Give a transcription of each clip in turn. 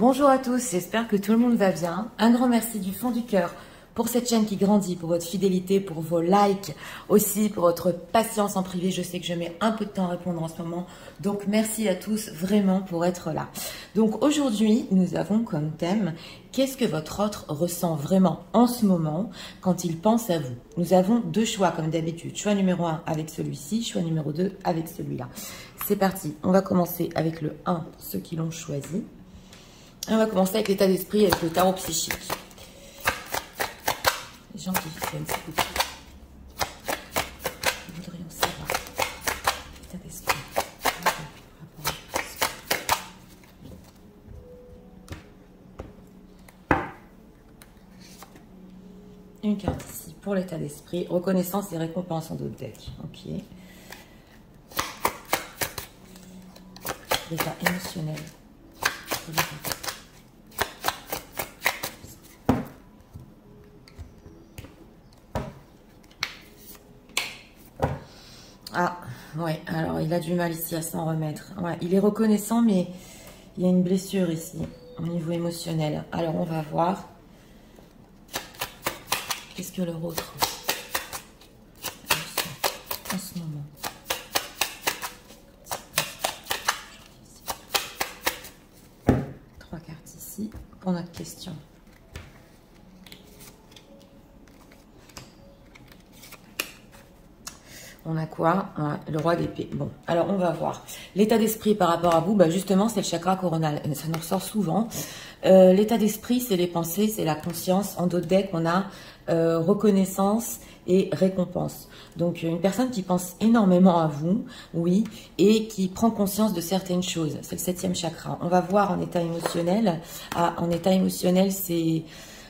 Bonjour à tous, j'espère que tout le monde va bien. Un grand merci du fond du cœur pour cette chaîne qui grandit, pour votre fidélité, pour vos likes, aussi pour votre patience en privé. Je sais que je mets un peu de temps à répondre en ce moment, donc merci à tous vraiment pour être là. Donc aujourd'hui, nous avons comme thème « Qu'est-ce que votre autre ressent vraiment en ce moment quand il pense à vous ?» Nous avons deux choix comme d'habitude. Choix numéro 1 avec celui-ci, choix numéro 2 avec celui-là. C'est parti, on va commencer avec le 1 pour ceux qui l'ont choisi. On va commencer avec l'état d'esprit, avec le tarot psychique. Les gens qui viennent s'écouter. Nous voudrions savoir l'état d'esprit. Une carte ici pour l'état d'esprit. Reconnaissance et récompense en d'autres decks. Ok. L'état émotionnel. Ah, ouais, alors il a du mal ici à s'en remettre. Ouais, il est reconnaissant, mais il y a une blessure ici, au niveau émotionnel. Alors, on va voir. Qu'est-ce que leur autre en ce moment? Trois cartes ici pour notre question. On a quoi? Le roi d'épée. Bon, alors on va voir. L'état d'esprit par rapport à vous, bah justement, c'est le chakra coronal. Ça nous ressort souvent. L'état d'esprit, c'est les pensées, c'est la conscience. En d'autres decks, on a reconnaissance et récompense. Donc, une personne qui pense énormément à vous, oui, et qui prend conscience de certaines choses. C'est le 7e chakra. On va voir en état émotionnel. En état émotionnel, c'est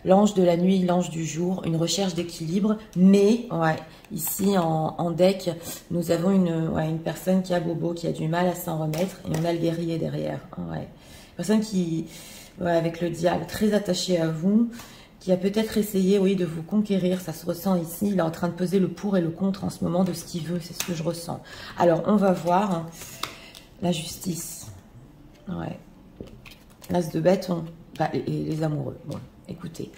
l'ange de la nuit, l'ange du jour, une recherche d'équilibre. Mais, ouais, ici en deck, nous avons une personne qui a bobo, qui a du mal à s'en remettre. Et on a le guerrier derrière. Ouais. Personne qui, avec le diable, très attaché à vous, qui a peut-être essayé, oui, de vous conquérir. Ça se ressent ici. Il est en train de peser le pour et le contre en ce moment de ce qu'il veut. C'est ce que je ressens. Alors, on va voir la justice. Ouais. L'as de bâton. Et les amoureux. Bon. Écoutez,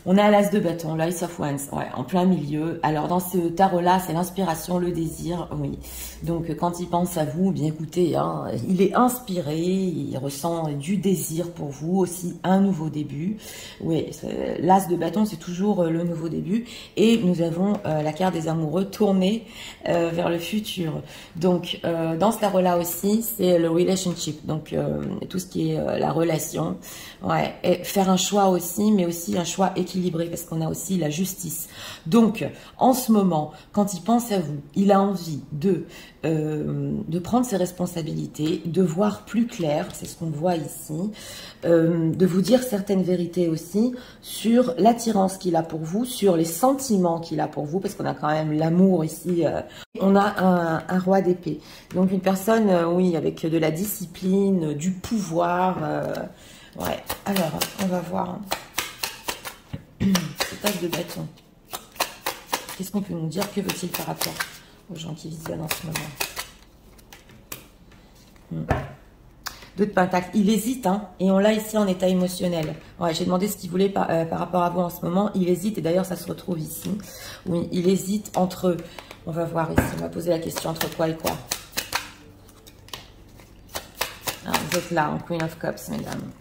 on a l'as de bâton, l'Ace of Wands, ouais, en plein milieu. Alors, dans ce tarot-là, c'est l'inspiration, le désir, oui. Donc, quand il pense à vous, bien écoutez, hein, il est inspiré, il ressent du désir pour vous, aussi un nouveau début. Oui, l'as de bâton, c'est toujours le nouveau début. Et nous avons la carte des amoureux tournée vers le futur. Donc, dans ce tarot-là aussi, c'est le relationship, donc tout ce qui est la relation. Ouais, et faire un choix aussi, mais aussi un choix équilibré, parce qu'on a aussi la justice. Donc, en ce moment, quand il pense à vous, il a envie de prendre ses responsabilités, de voir plus clair, c'est ce qu'on voit ici, de vous dire certaines vérités aussi sur l'attirance qu'il a pour vous, sur les sentiments qu'il a pour vous, parce qu'on a quand même l'amour ici. On a un roi d'épée. Donc, une personne, oui, avec de la discipline, du pouvoir. Ouais, alors, on va voir. Étage de bâton. Qu'est-ce qu'on peut nous dire? Que veut-il par rapport aux gens qui visionnent en ce moment? Deux de pentacles. Il hésite, hein, et on l'a ici en état émotionnel. Ouais, j'ai demandé ce qu'il voulait par rapport à vous en ce moment. Il hésite, et d'ailleurs, ça se retrouve ici. Oui, il hésite entre... On va voir ici, on va poser la question entre quoi et quoi. Ah, vous êtes là, en Queen of Cups, mesdames.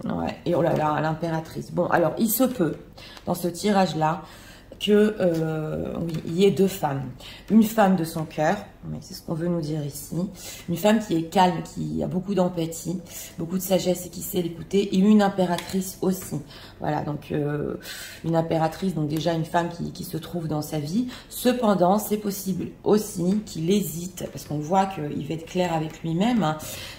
Ouais, et oh là là, l'impératrice. Bon, alors, il se peut, dans ce tirage-là, que oui, il y ait deux femmes. Une femme de son cœur, c'est ce qu'on veut nous dire ici. Une femme qui est calme, qui a beaucoup d'empathie, beaucoup de sagesse et qui sait l'écouter. Et une impératrice aussi. Voilà, donc une impératrice, donc déjà une femme qui se trouve dans sa vie. Cependant, c'est possible aussi qu'il hésite, parce qu'on voit qu'il va être clair avec lui-même,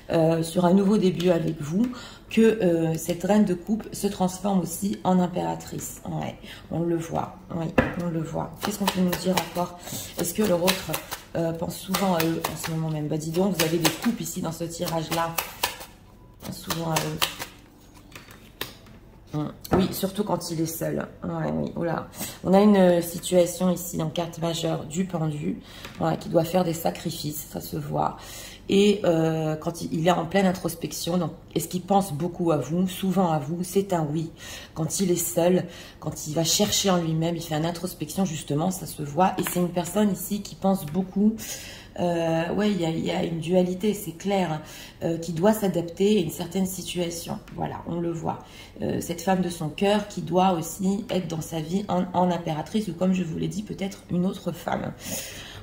hein, sur un nouveau début avec vous, que cette reine de coupe se transforme aussi en impératrice. Ouais, on le voit. Oui, on le voit. Qu'est-ce qu'on peut nous dire encore? Est-ce que leur autre pense souvent à eux en ce moment même? Bah dis donc, vous avez des coupes ici dans ce tirage-là. Pense souvent à eux. Oui, surtout quand il est seul. Ouais, oui, oula. On a une situation ici en carte majeure du pendu, voilà, qui doit faire des sacrifices, ça se voit. Et quand il est en pleine introspection, donc est-ce qu'il pense beaucoup à vous, souvent à vous, c'est un oui. Quand il est seul, quand il va chercher en lui-même, il fait une introspection justement, ça se voit. Et c'est une personne ici qui pense beaucoup. Ouais, il y a une dualité, c'est clair, qui doit s'adapter à une certaine situation. Voilà, on le voit. Cette femme de son cœur qui doit aussi être dans sa vie en impératrice, ou comme je vous l'ai dit, peut-être une autre femme.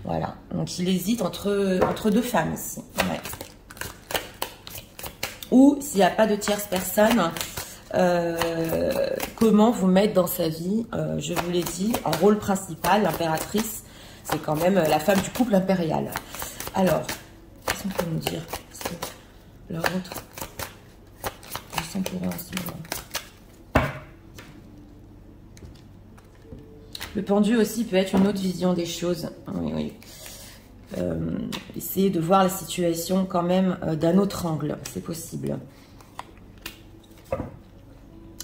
Voilà, donc il hésite entre deux femmes ici. Ouais. Ou s'il n'y a pas de tierce personne, comment vous mettre dans sa vie, je vous l'ai dit, en rôle principal, l'impératrice, c'est quand même la femme du couple impérial. Alors, qu'est-ce qu'on peut nous dire? Leur autre, je sens pour eux en ce moment. Le pendu aussi peut être une autre vision des choses. Oui, oui. Essayer de voir la situation quand même d'un autre angle, c'est possible.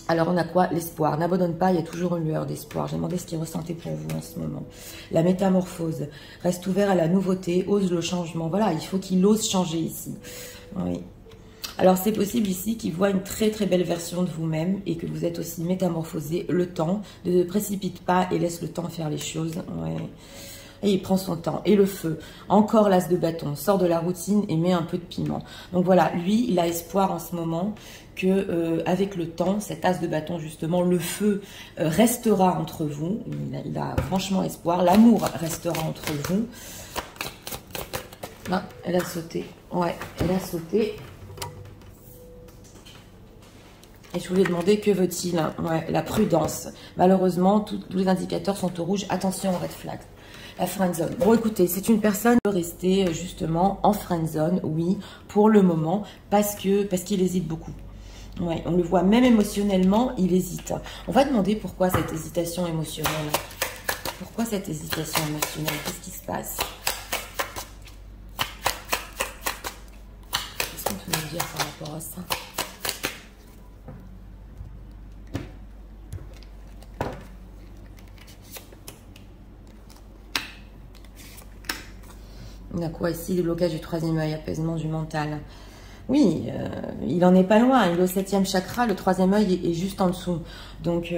Alors on a quoi? L'espoir. N'abandonne pas, il y a toujours une lueur d'espoir. J'ai demandé ce qu'il ressentait pour vous en ce moment. La métamorphose. Reste ouvert à la nouveauté, ose le changement. Voilà, il faut qu'il ose changer ici. Oui. Alors c'est possible ici qu'il voit une très très belle version de vous-même et que vous êtes aussi métamorphosé. Le temps, ne précipite pas et laisse le temps faire les choses. Ouais. Et il prend son temps. Et le feu, encore l'as de bâton, sort de la routine et met un peu de piment. Donc voilà, lui, il a espoir en ce moment que avec le temps, cet as de bâton justement, le feu restera entre vous. Il a franchement espoir. L'amour restera entre vous. Là, elle a sauté. Ouais, elle a sauté. Et je voulais demander que veut-il? Ouais, la prudence. Malheureusement, tous les indicateurs sont au rouge. Attention aux red flags. La friendzone. Bon, écoutez, c'est une personne qui peut rester justement en friendzone, oui, pour le moment, parce qu'il hésite beaucoup. Ouais, on le voit même émotionnellement, il hésite. On va demander pourquoi cette hésitation émotionnelle. Pourquoi cette hésitation émotionnelle? Qu'est-ce qui se passe? Qu'est-ce qu'on peut nous dire par rapport à ça? On a quoi ici? Le blocage du troisième œil, apaisement du mental. Oui, il en est pas loin. Il est au 7e chakra, le troisième œil est juste en dessous. Donc,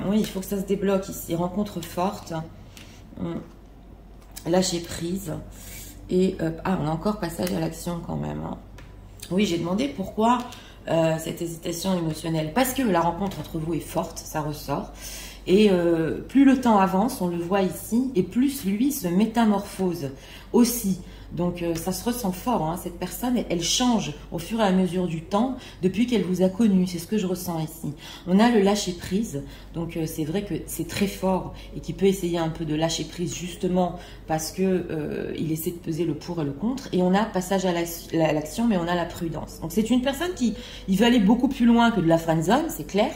oui, il faut que ça se débloque ici. Rencontre forte. Lâcher prise. Et, ah, on a encore passage à l'action quand même. Hein. Oui, j'ai demandé pourquoi cette hésitation émotionnelle. Parce que la rencontre entre vous est forte, ça ressort. Et plus le temps avance, on le voit ici, et plus lui se métamorphose aussi. Donc ça se ressent fort, hein. Cette personne, elle change au fur et à mesure du temps depuis qu'elle vous a connu. C'est ce que je ressens ici. On a le lâcher prise, donc c'est vrai que c'est très fort et qu'il peut essayer un peu de lâcher prise justement parce que il essaie de peser le pour et le contre. Et on a passage à l'action, mais on a la prudence. Donc c'est une personne qui il veut aller beaucoup plus loin que de la friendzone, c'est clair.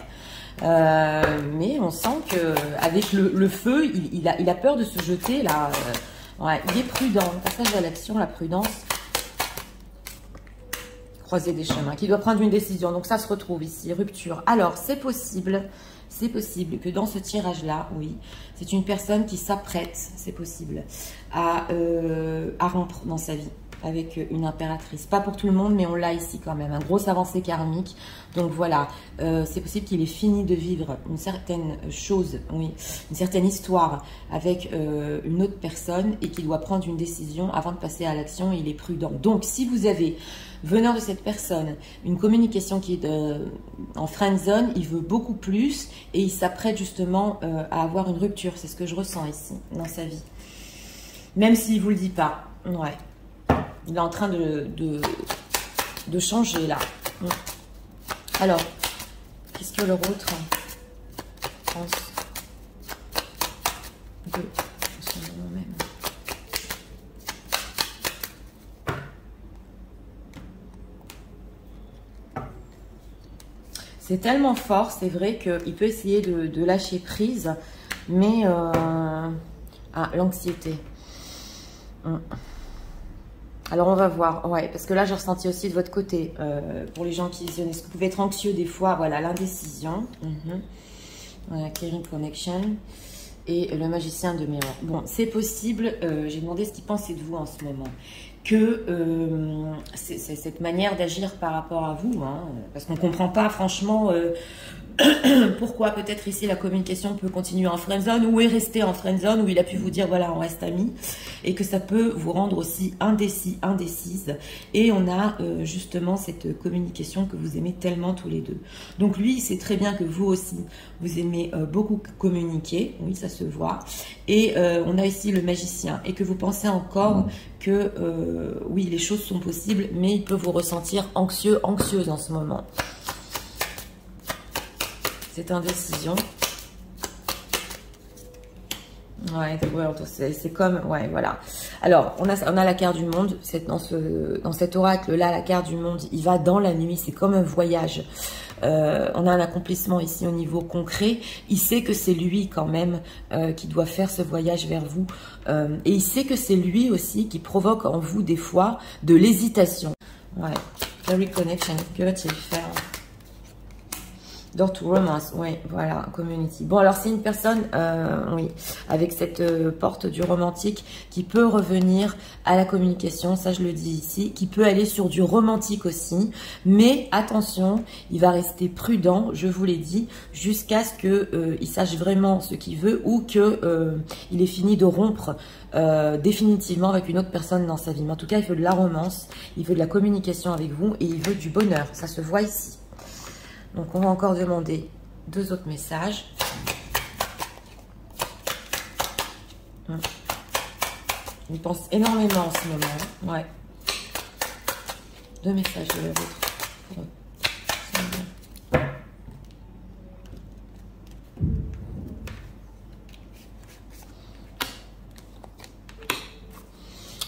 Mais on sent que avec le feu, il a peur de se jeter là. Ouais, il est prudent. Passage à l'action, la prudence. Croiser des chemins. Qui doit prendre une décision. Donc ça se retrouve ici. Rupture. Alors, c'est possible que dans ce tirage-là, oui, c'est une personne qui s'apprête, c'est possible, à rompre dans sa vie avec une impératrice. Pas pour tout le monde, mais on l'a ici quand même. Un gros avancée karmique. Donc voilà, c'est possible qu'il ait fini de vivre une certaine chose, oui, une certaine histoire avec une autre personne et qu'il doit prendre une décision avant de passer à l'action. Il est prudent. Donc si vous avez, venant de cette personne, une communication qui est en friend zone, il veut beaucoup plus et il s'apprête justement à avoir une rupture. C'est ce que je ressens ici, dans sa vie. Même s'il ne vous le dit pas. Ouais. Il est en train de changer là. Alors, qu'est-ce que leur autre pense de son moment même. C'est tellement fort, c'est vrai qu'il peut essayer de lâcher prise, mais l'anxiété. Alors on va voir, ouais, parce que là j'ai ressenti aussi de votre côté, pour les gens qui visionnent, est-ce que vous pouvez être anxieux des fois, voilà, l'indécision, voilà, caring connection, et le magicien de Mirror. Bon, c'est possible, j'ai demandé ce qu'il pensait de vous en ce moment. Que c'est cette manière d'agir par rapport à vous, hein, parce qu'on ne comprend pas franchement pourquoi peut-être ici la communication peut continuer en friendzone ou est restée en friendzone, où il a pu vous dire voilà on reste amis, et que ça peut vous rendre aussi indécis, indécise, et on a justement cette communication que vous aimez tellement tous les deux. Donc lui il sait très bien que vous aussi vous aimez beaucoup communiquer, oui ça se voit, et on a ici le magicien, et que vous pensez encore que oui les choses sont possibles, mais il peut vous ressentir anxieux, anxieuse en ce moment. Cette indécision. Ouais, c'est comme, ouais, voilà. Alors, on a la carte du monde. Dans cet oracle-là, la carte du monde, il va dans la nuit. C'est comme un voyage. On a un accomplissement ici au niveau concret. Il sait que c'est lui quand même qui doit faire ce voyage vers vous. Et il sait que c'est lui aussi qui provoque en vous des fois de l'hésitation. Ouais. Very connection. Que va-t-il faire ? Door to romance, oui, voilà, community. Bon, alors c'est une personne, oui, avec cette porte du romantique qui peut revenir à la communication, ça je le dis ici, qui peut aller sur du romantique aussi, mais attention, il va rester prudent, je vous l'ai dit, jusqu'à ce que il sache vraiment ce qu'il veut ou que il ait fini de rompre définitivement avec une autre personne dans sa vie. Mais en tout cas, il veut de la romance, il veut de la communication avec vous et il veut du bonheur, ça se voit ici. Donc, on va encore demander 2 autres messages. Il pense énormément en ce moment. Ouais. 2 messages de l'autre pour eux.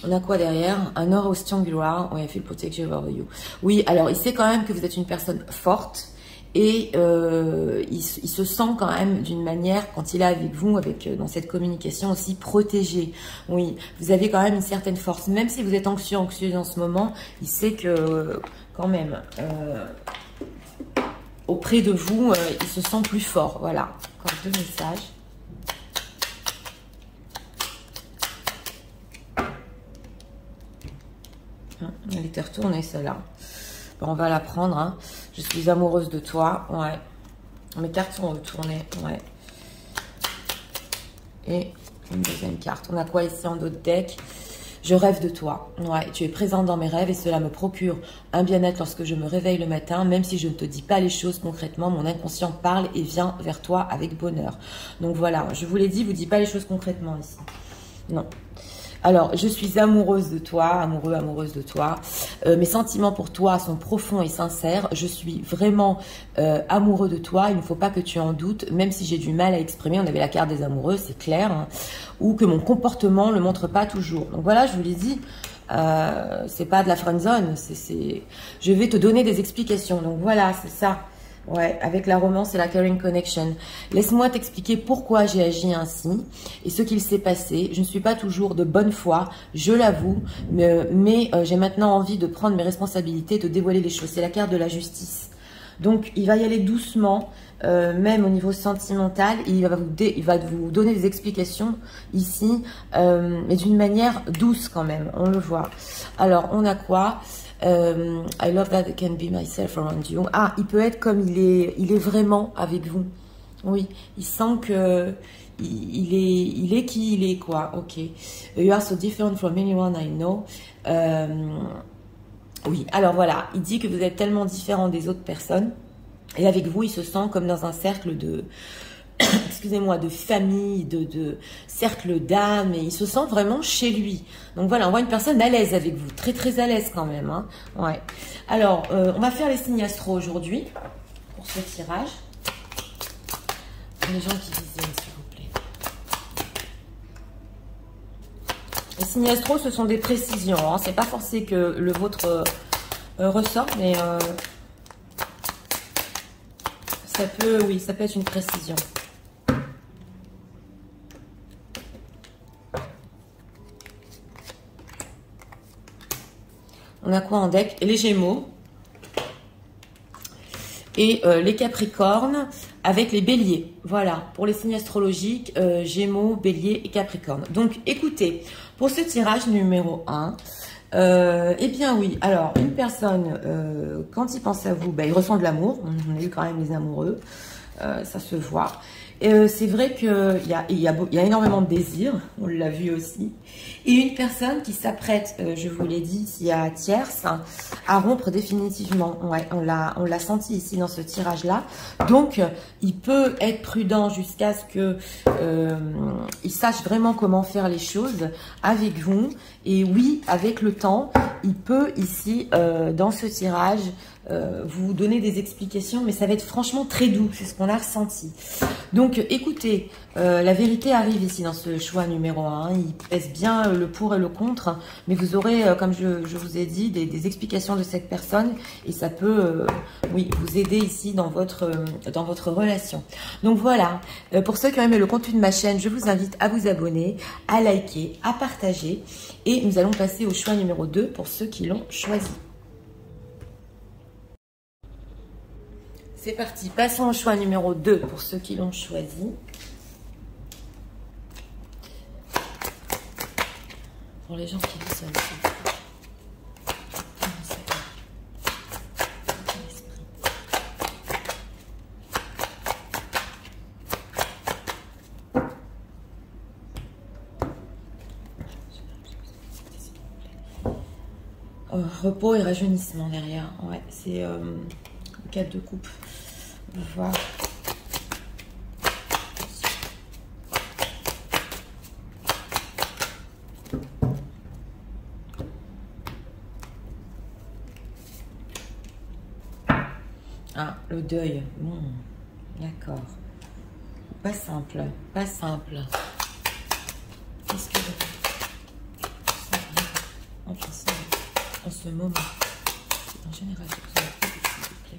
On a quoi derrière? Un aura triangular. Oui, I feel protective over you. Oui, alors il sait quand même que vous êtes une personne forte. Et il se sent quand même d'une manière, quand il est avec vous, dans cette communication aussi protégé. Oui, vous avez quand même une certaine force. Même si vous êtes anxieux, anxieuse en ce moment, il sait que quand même, auprès de vous, il se sent plus fort. Voilà, encore 2 messages. Elle était retournée celle-là. Bon, on va la prendre. Hein. Je suis amoureuse de toi. Ouais. Mes cartes sont retournées. Ouais. Et une deuxième carte. On a quoi ici en d'autres deck? Je rêve de toi. Ouais. Tu es présente dans mes rêves et cela me procure un bien-être lorsque je me réveille le matin. Même si je ne te dis pas les choses concrètement, mon inconscient parle et vient vers toi avec bonheur. Donc voilà. Je vous l'ai dit, vous ne dites pas les choses concrètement ici. Non. Alors, je suis amoureuse de toi, amoureux, amoureuse de toi. Mes sentiments pour toi sont profonds et sincères. Je suis vraiment amoureux de toi. Il ne faut pas que tu en doutes, même si j'ai du mal à exprimer. On avait la carte des amoureux, c'est clair. Hein, ou que mon comportement ne le montre pas toujours. Donc voilà, je vous l'ai dit, c'est pas de la friendzone. Je vais te donner des explications. Donc voilà, c'est ça. Ouais, avec la romance et la caring connection. Laisse-moi t'expliquer pourquoi j'ai agi ainsi et ce qu'il s'est passé. Je ne suis pas toujours de bonne foi, je l'avoue, mais j'ai maintenant envie de prendre mes responsabilités, de dévoiler les choses. C'est la carte de la justice. Donc, il va y aller doucement, même au niveau sentimental. Il va vous donner des explications ici, mais d'une manière douce quand même, on le voit. Alors, on a quoi ? I love that I can be myself around you. Ah, il peut être comme il est vraiment avec vous. Oui, il sent que il est qui il est, quoi. Ok. You are so different from anyone I know. Oui, alors voilà, il dit que vous êtes tellement différent des autres personnes. Et avec vous, il se sent comme dans un cercle de... excusez-moi, de famille, de cercle d'âme, et il se sent vraiment chez lui. Donc voilà, on voit une personne à l'aise avec vous, très très à l'aise quand même. Hein. Ouais. Alors, on va faire les signes astro aujourd'hui, pour ce tirage. Les gens qui visionnent, s'il vous plaît. Les signes astro, ce sont des précisions. Hein. C'est pas forcé que le vôtre ressort, mais ça peut, oui, ça peut être une précision. On a quoi en deck? Les Gémeaux. et les Capricornes avec les Béliers. Voilà, pour les signes astrologiques, Gémeaux, Béliers et Capricornes. Donc, écoutez, pour ce tirage numéro 1, eh bien oui, alors, une personne, quand il pense à vous, il ressent de l'amour. On a eu quand même les amoureux, ça se voit. C'est vrai qu'il y a énormément de désir, on l'a vu aussi. Et une personne qui s'apprête, je vous l'ai dit, s'il y a tierce, à rompre définitivement. Ouais, on l'a senti ici dans ce tirage-là. Donc, il peut être prudent jusqu'à ce que il sache vraiment comment faire les choses avec vous. Et oui, avec le temps, il peut ici, dans ce tirage, vous donner des explications, mais ça va être franchement très doux, c'est ce qu'on a ressenti. Donc écoutez, la vérité arrive ici dans ce choix numéro 1, il pèse bien le pour et le contre, mais vous aurez, comme je vous ai dit, des explications de cette personne, et ça peut, oui, vous aider ici dans votre relation. Donc voilà, pour ceux qui ont aimé le contenu de ma chaîne, je vous invite à vous abonner, à liker, à partager, et nous allons passer au choix numéro 2 pour ceux qui l'ont choisi. C'est parti, passons au choix numéro 2 pour ceux qui l'ont choisi. Pour les gens qui le savent. Repos et rajeunissement derrière. Ouais, c'est 4 de coupe. On va voir. Ah, le deuil. Bon, d'accord. Pas simple, pas simple. Qu'est-ce que en ce moment, en général, s'il vous plaît.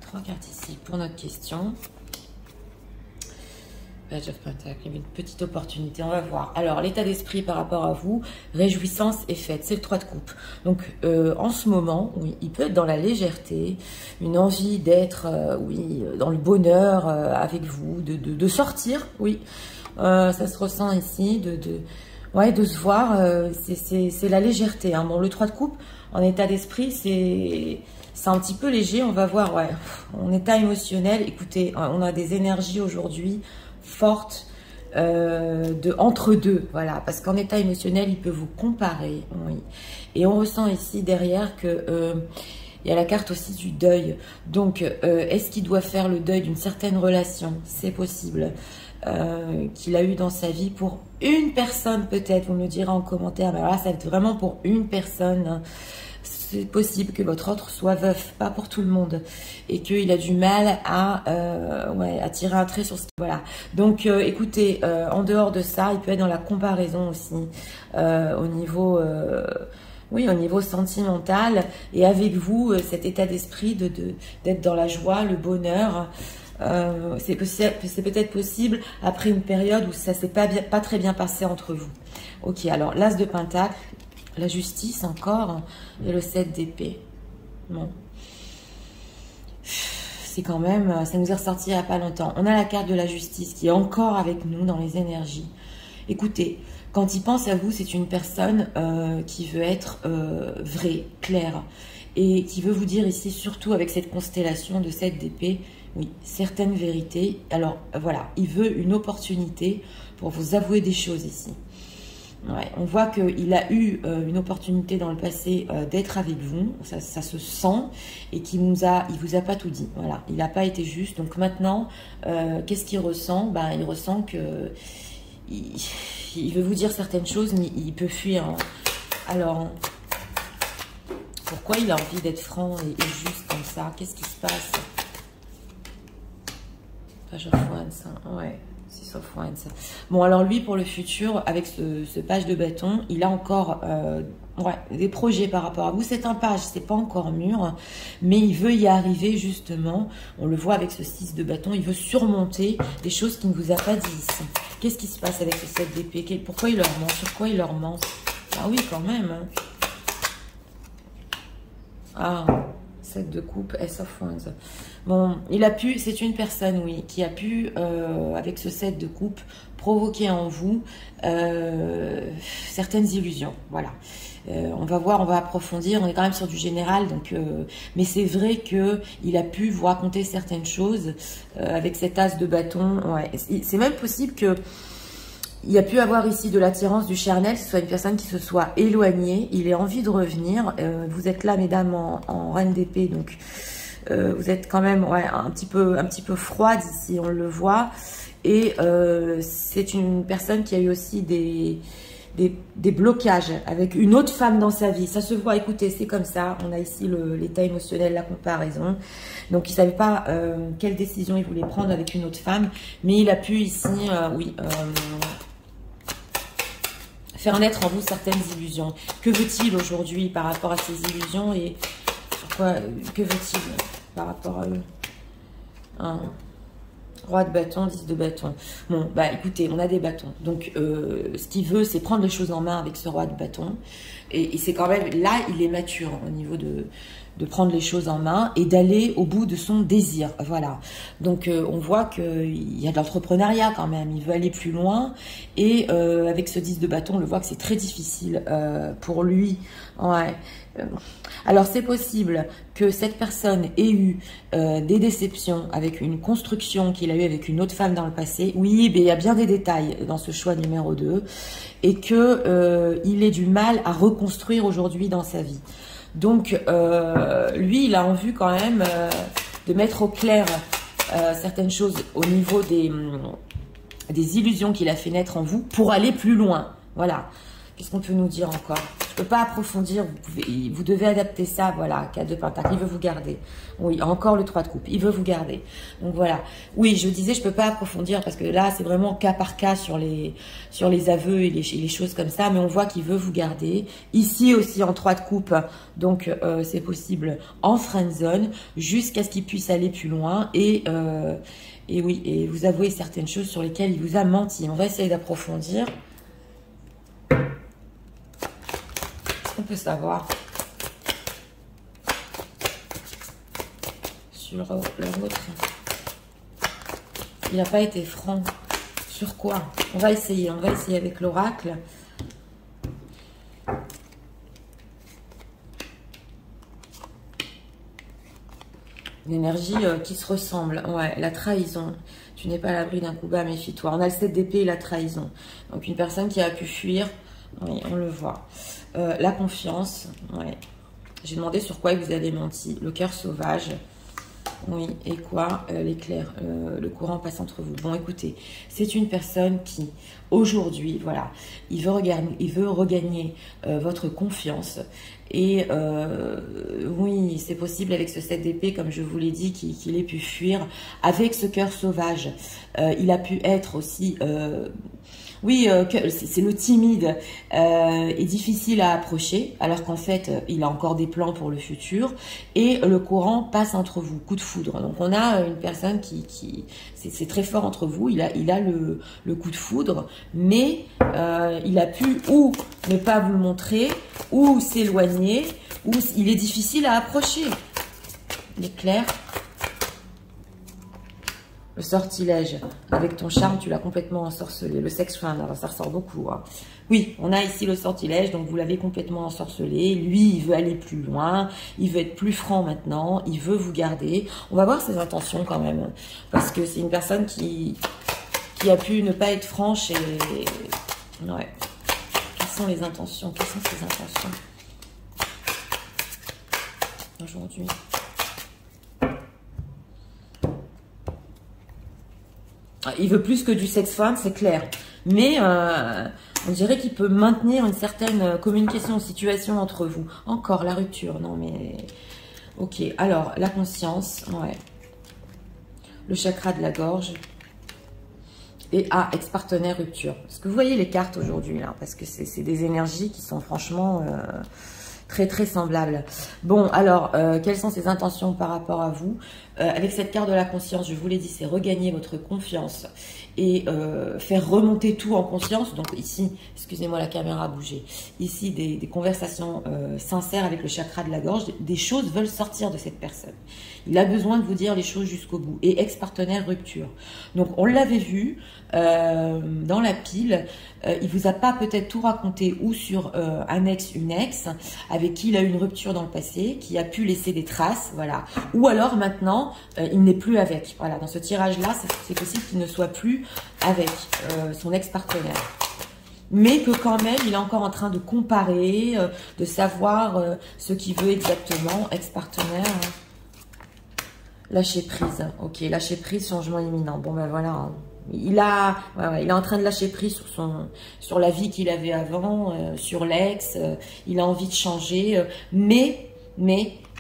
3 cartes ici pour notre question. Page of Pentacles, il y avait une petite opportunité, on va voir. Alors, l'état d'esprit par rapport à vous, réjouissance et fête, c'est le 3 de coupe. Donc, en ce moment, oui, il peut être dans la légèreté, une envie d'être, oui, dans le bonheur avec vous, de sortir, oui. Ça se ressent ici, de se voir, c'est la légèreté. Hein. Bon, le 3 de coupe, en état d'esprit, c'est un petit peu léger, on va voir, ouais. En état émotionnel, écoutez, on a des énergies aujourd'hui fortes, entre deux, voilà, parce qu'en état émotionnel, il peut vous comparer, oui. Et on ressent ici derrière que il y a la carte aussi du deuil. Donc, est-ce qu'il doit faire le deuil d'une certaine relation? C'est possible. Qu'il a eu dans sa vie pour une personne peut-être, vous me le direz en commentaire, mais là ça va être vraiment pour une personne, hein. C'est possible que votre autre soit veuf, pas pour tout le monde, et qu'il a du mal à tirer un trait sur ce... Voilà, donc écoutez, en dehors de ça, il peut être dans la comparaison aussi, au niveau... oui, au niveau sentimental, et avec vous, cet état d'esprit d'être dans la joie, le bonheur. C'est peut-être possible après une période où ça s'est pas très bien passé entre vous. Ok, alors l'as de Pentacle, la justice encore, et le 7 d'épée. Bon. C'est quand même, ça nous est ressorti il n'y a pas longtemps. On a la carte de la justice qui est encore avec nous dans les énergies. Écoutez, quand il pense à vous, c'est une personne qui veut être vraie, claire, et qui veut vous dire ici, surtout avec cette constellation de 7 d'épée, oui, certaines vérités. Alors voilà, il veut une opportunité pour vous avouer des choses ici. Ouais, on voit qu'il a eu une opportunité dans le passé d'être avec vous, ça se sent, et il vous a pas tout dit. Voilà, il n'a pas été juste. Donc maintenant, qu'est-ce qu'il ressent? Il ressent que il veut vous dire certaines choses, mais il peut fuir. Hein. Alors, pourquoi il a envie d'être franc et juste comme ça? Qu'est-ce qui se passe? Page of Wands, ouais, Six of Wands. Bon, alors lui, pour le futur, avec ce page de bâton, il a encore des projets par rapport à vous. C'est un page, c'est pas encore mûr, mais il veut y arriver justement. On le voit avec ce 6 de bâton, il veut surmonter des choses qu'il ne vous a pas dit ici. Qu'est-ce qui se passe avec ce 7 d'épée? Pourquoi il leur ment? Sur quoi il leur ment? Ah oui, quand même. Ah, 7 de coupe, S of Wands. Bon, il a pu, c'est une personne, oui, qui a pu, avec ce 7 de coupe, provoquer en vous certaines illusions. Voilà. On va voir, on va approfondir. On est quand même sur du général, donc. Mais c'est vrai que il a pu vous raconter certaines choses avec cet as de bâton. Ouais, c'est même possible que il y a pu avoir ici de l'attirance du charnel, que ce soit une personne qui se soit éloignée. Il ait envie de revenir. Vous êtes là, mesdames, en reine d'épée, donc vous êtes quand même, ouais, un petit peu froide ici, on le voit. Et c'est une personne qui a eu aussi des blocages avec une autre femme dans sa vie. Ça se voit, écoutez, c'est comme ça. On a ici l'état émotionnel, la comparaison. Donc, il ne savait pas quelle décision il voulait prendre avec une autre femme. Mais il a pu ici, oui, faire naître en vous certaines illusions. Que veut-il aujourd'hui par rapport à ces illusions et pourquoi, que veut-il par rapport à eux? Roi de bâton, 10 de bâton. Bon, bah écoutez, on a des bâtons. Donc, ce qu'il veut, c'est prendre les choses en main avec ce roi de bâton. Et c'est quand même, là, il est mature au niveau de prendre les choses en main et d'aller au bout de son désir. Voilà. Donc, on voit qu'il y a de l'entrepreneuriat quand même. Il veut aller plus loin. Et avec ce 10 de bâton, on le voit que c'est très difficile pour lui. Ouais. Alors, c'est possible que cette personne ait eu des déceptions avec une construction qu'il a eue avec une autre femme dans le passé. Oui, mais il y a bien des détails dans ce choix numéro 2. Et que il ait du mal à reconstruire aujourd'hui dans sa vie. Donc, lui, il a en vue quand même de mettre au clair certaines choses au niveau des illusions qu'il a fait naître en vous pour aller plus loin. Voilà. Qu'est-ce qu'on peut nous dire encore? Je ne peux pas approfondir, vous devez adapter ça, voilà, 4 de pentacle, il veut vous garder. Oui, encore le 3 de coupe, il veut vous garder. Donc voilà, oui, je disais, je ne peux pas approfondir parce que là, c'est vraiment cas par cas sur les aveux et les choses comme ça, mais on voit qu'il veut vous garder. Ici aussi en 3 de coupe, donc c'est possible en friend zone, jusqu'à ce qu'il puisse aller plus loin et oui, et vous avouer certaines choses sur lesquelles il vous a menti. On va essayer d'approfondir. On peut savoir sur leur autre. Il n'a pas été franc. Sur quoi? On va essayer avec l'oracle. Une énergie qui se ressemble. Ouais, la trahison. Tu n'es pas à l'abri d'un coup bas, méfie-toi. On a le 7 d'épée et la trahison. Donc une personne qui a pu fuir. Oui, on le voit. La confiance, ouais. J'ai demandé sur quoi vous avez menti. Le cœur sauvage, oui. Et quoi? L'éclair, le courant passe entre vous. Bon, écoutez, c'est une personne qui, aujourd'hui, voilà, il veut regagner votre confiance. Et oui, c'est possible avec ce 7 d'épée, comme je vous l'ai dit, qu'il ait pu fuir. Avec ce cœur sauvage, il a pu être aussi... oui, c'est le timide et difficile à approcher, alors qu'en fait, il a encore des plans pour le futur. Et le courant passe entre vous, coup de foudre. Donc, on a une personne qui c'est très fort entre vous. Il a le coup de foudre, mais il a pu ou ne pas vous le montrer, ou s'éloigner, ou il est difficile à approcher. L'éclair. Le sortilège, avec ton charme, tu l'as complètement ensorcelé. Le sex friend, alors ça ressort beaucoup. Hein. Oui, on a ici le sortilège, donc vous l'avez complètement ensorcelé. Lui, il veut aller plus loin, il veut être plus franc maintenant, il veut vous garder. On va voir ses intentions quand même, parce que c'est une personne qui a pu ne pas être franche et... Ouais. Quelles sont les intentions? Quelles sont ses intentions aujourd'hui? Il veut plus que du sex friend, c'est clair. Mais on dirait qu'il peut maintenir une certaine communication, situation entre vous. Encore la rupture, non mais... Ok, alors la conscience, ouais. Le chakra de la gorge. Et ex-partenaire, rupture. Parce que vous voyez les cartes aujourd'hui, là, parce que c'est des énergies qui sont franchement... très très semblable. Bon, alors, quelles sont ses intentions par rapport à vous? Avec cette carte de la conscience, je vous l'ai dit, c'est regagner votre confiance et faire remonter tout en conscience. Donc ici, excusez-moi, la caméra a bougé. Ici, des conversations sincères avec le chakra de la gorge. Des choses veulent sortir de cette personne. Il a besoin de vous dire les choses jusqu'au bout. Et ex-partenaire, rupture. Donc on l'avait vu dans la pile. Il vous a pas peut-être tout raconté, ou sur un ex, une ex, avec qui il a eu une rupture dans le passé, qui a pu laisser des traces, voilà. Ou alors maintenant, il n'est plus avec. Voilà, dans ce tirage-là, c'est possible qu'il ne soit plus avec son ex-partenaire. Mais que quand même, il est encore en train de comparer, de savoir ce qu'il veut exactement. Ex-partenaire, lâcher prise. Ok, lâcher prise, changement imminent. Bon ben voilà, hein. Il est en train de lâcher prise sur la vie qu'il avait avant, sur l'ex. Il a envie de changer, mais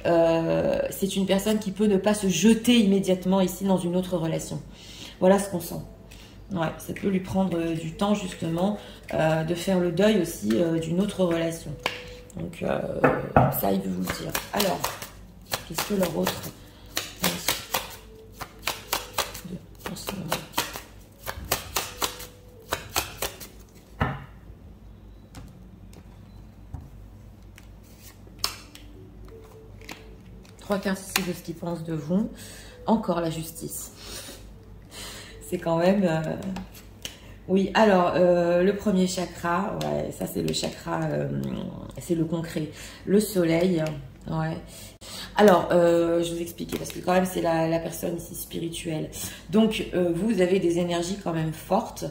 c'est une personne qui peut ne pas se jeter immédiatement ici dans une autre relation. Voilà ce qu'on sent. Ouais, ça peut lui prendre du temps justement de faire le deuil aussi d'une autre relation. Donc ça, il veut vous le dire. Alors, qu'est-ce que leur autre en ce moment? Trois quarts ici de ce qu'ils pensent de vous. Encore la justice. C'est quand même... Oui, alors, le premier chakra, ouais, ça c'est le chakra, c'est le concret. Le soleil, ouais. Alors, je vais vous expliquer, parce que quand même c'est la personne ici spirituelle. Donc, vous avez des énergies quand même fortes.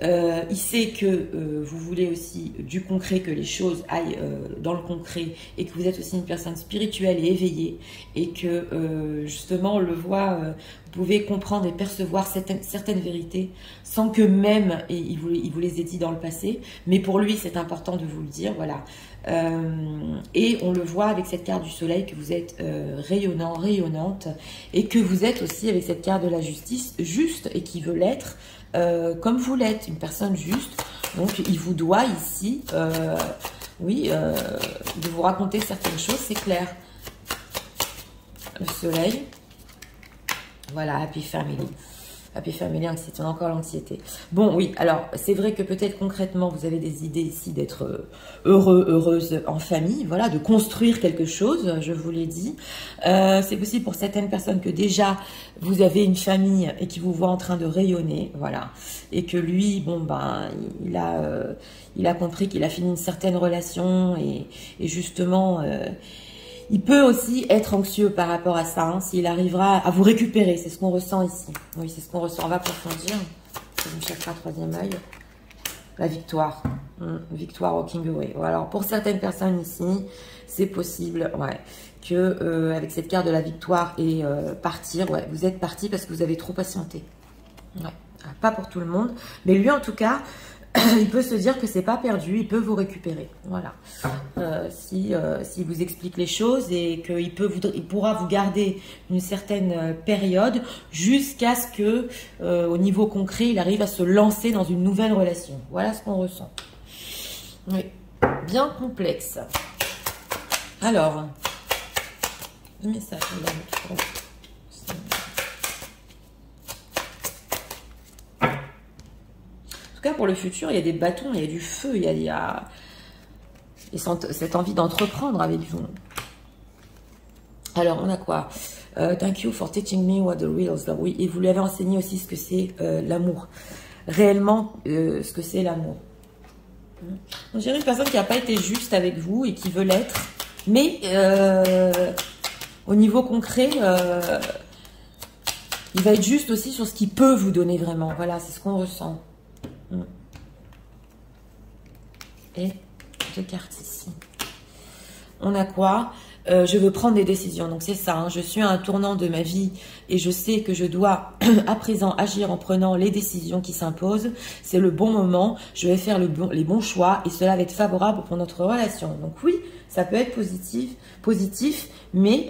Il sait que vous voulez aussi du concret, que les choses aillent dans le concret, et que vous êtes aussi une personne spirituelle et éveillée, et que justement on le voit, vous pouvez comprendre et percevoir certaines vérités sans que même il vous les ait dit dans le passé, mais pour lui c'est important de vous le dire, voilà. Et on le voit avec cette carte du soleil que vous êtes rayonnant, rayonnante, et que vous êtes aussi avec cette carte de la justice juste, et qui veut l'être comme vous l'êtes, une personne juste. Donc il vous doit ici, oui, de vous raconter certaines choses, c'est clair. Le soleil, voilà, Happy Family. Happy Family, anxiété, on a encore l'anxiété. Bon, oui, alors, c'est vrai que peut-être concrètement, vous avez des idées ici d'être heureux, heureuse en famille, voilà, de construire quelque chose, je vous l'ai dit. C'est possible pour certaines personnes que déjà, vous avez une famille et qui vous voit en train de rayonner, voilà. Et que lui, bon, ben, il a compris qu'il a fini une certaine relation et justement... il peut aussi être anxieux par rapport à ça, hein, s'il arrivera à vous récupérer. C'est ce qu'on ressent ici. Oui, c'est ce qu'on ressent. On va approfondir. Deuxième chakra, troisième œil. La victoire. Victoire walking away. Alors, pour certaines personnes ici, c'est possible, ouais, que avec cette carte de la victoire et partir, ouais, vous êtes parti parce que vous avez trop patienté. Ouais. Pas pour tout le monde. Mais lui, en tout cas... il peut se dire que c'est pas perdu, il peut vous récupérer. Voilà. Si vous explique les choses et qu'il pourra vous garder une certaine période jusqu'à ce que, au niveau concret, il arrive à se lancer dans une nouvelle relation. Voilà ce qu'on ressent. Oui. Bien complexe. Alors, le message. Pour le futur, il y a des bâtons, il y a du feu, il y a cette envie d'entreprendre avec vous. Alors, on a quoi? Thank you for teaching me what the real is love. Oui, et vous lui avez enseigné aussi ce que c'est l'amour. Réellement, ce que c'est l'amour. On dirait une personne qui n'a pas été juste avec vous et qui veut l'être. Mais, au niveau concret, il va être juste aussi sur ce qu'il peut vous donner vraiment. Voilà, c'est ce qu'on ressent. Et deux cartes ici. On a quoi? Je veux prendre des décisions. Donc c'est ça, hein, je suis à un tournant de ma vie et je sais que je dois à présent agir en prenant les décisions qui s'imposent. C'est le bon moment, je vais faire les bons choix et cela va être favorable pour notre relation. Donc oui, ça peut être positif, mais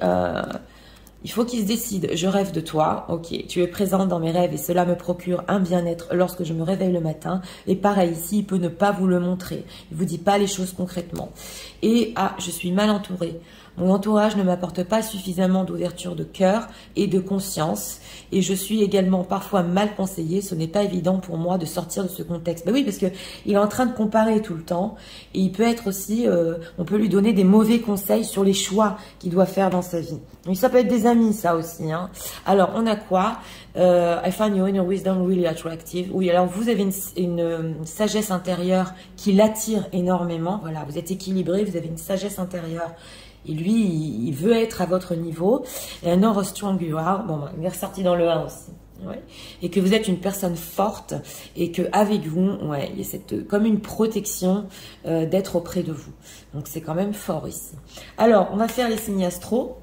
Il faut qu'il se décide. Je rêve de toi. Ok, tu es présente dans mes rêves et cela me procure un bien-être lorsque je me réveille le matin. Et pareil, ici, il peut ne pas vous le montrer. Il vous dit pas les choses concrètement. Et ah, je suis mal entourée. Mon entourage ne m'apporte pas suffisamment d'ouverture de cœur et de conscience. Et je suis également parfois mal conseillée. Ce n'est pas évident pour moi de sortir de ce contexte. Ben oui, parce que il est en train de comparer tout le temps. Et il peut être aussi, on peut lui donner des mauvais conseils sur les choix qu'il doit faire dans sa vie. Et ça peut être des amis, ça aussi. Hein. Alors, on a quoi? I find your inner wisdom really attractive. Oui, alors vous avez une sagesse intérieure qui l'attire énormément. Voilà, vous êtes équilibré, vous avez une sagesse intérieure. Et lui, il veut être à votre niveau. Et un or strong you are. Bon, il est ressorti dans le 1 aussi. Ouais. Et que vous êtes une personne forte et que avec vous, ouais, il y a cette comme une protection d'être auprès de vous. Donc c'est quand même fort ici. Alors, on va faire les signes astro.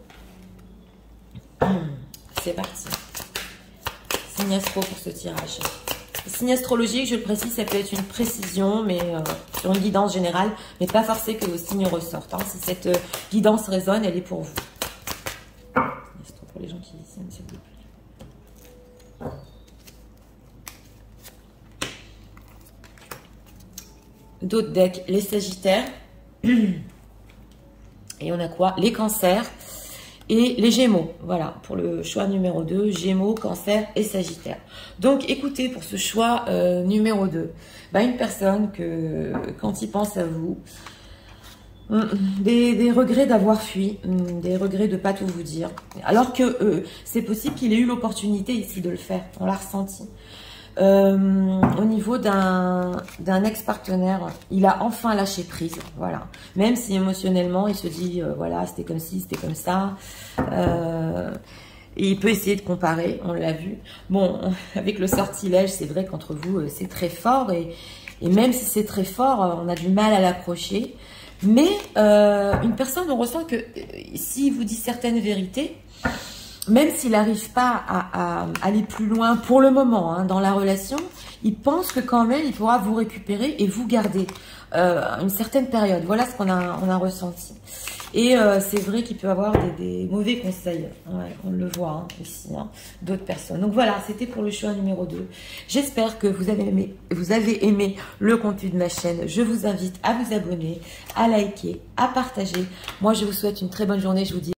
C'est parti. Signe astro pour ce tirage. Les signes astrologiques, je le précise, ça peut être une précision, mais sur une guidance générale, mais pas forcé que vos signes ressortent. Hein. Si cette guidance résonne, elle est pour vous. Astro pour les gens qui dessinent, s'il vous plaît. D'autres decks, les Sagittaires. Et on a quoi? Les Cancers. Et les Gémeaux, voilà, pour le choix numéro 2, Gémeaux, Cancer et Sagittaire. Donc, écoutez, pour ce choix numéro 2, bah, une personne que, quand il pense à vous, des regrets d'avoir fui, des regrets de ne pas tout vous dire. Alors que c'est possible qu'il ait eu l'opportunité ici de le faire, on l'a ressenti. Au niveau d'un ex-partenaire, il a enfin lâché prise, voilà. Même si émotionnellement, il se dit, voilà, c'était comme ci, c'était comme ça. Et il peut essayer de comparer, on l'a vu. Bon, avec le sortilège, c'est vrai qu'entre vous, c'est très fort. Et même si c'est très fort, on a du mal à l'approcher. Mais une personne, on ressent que s'il vous dit certaines vérités, même s'il n'arrive pas à aller plus loin pour le moment hein, dans la relation, il pense que quand même il pourra vous récupérer et vous garder une certaine période. Voilà ce qu'on a ressenti. Et c'est vrai qu'il peut avoir des mauvais conseils. Ouais, on le voit hein, ici, hein, d'autres personnes. Donc voilà, c'était pour le choix numéro 2. J'espère que vous avez aimé le contenu de ma chaîne. Je vous invite à vous abonner, à liker, à partager. Moi, je vous souhaite une très bonne journée. Je vous dis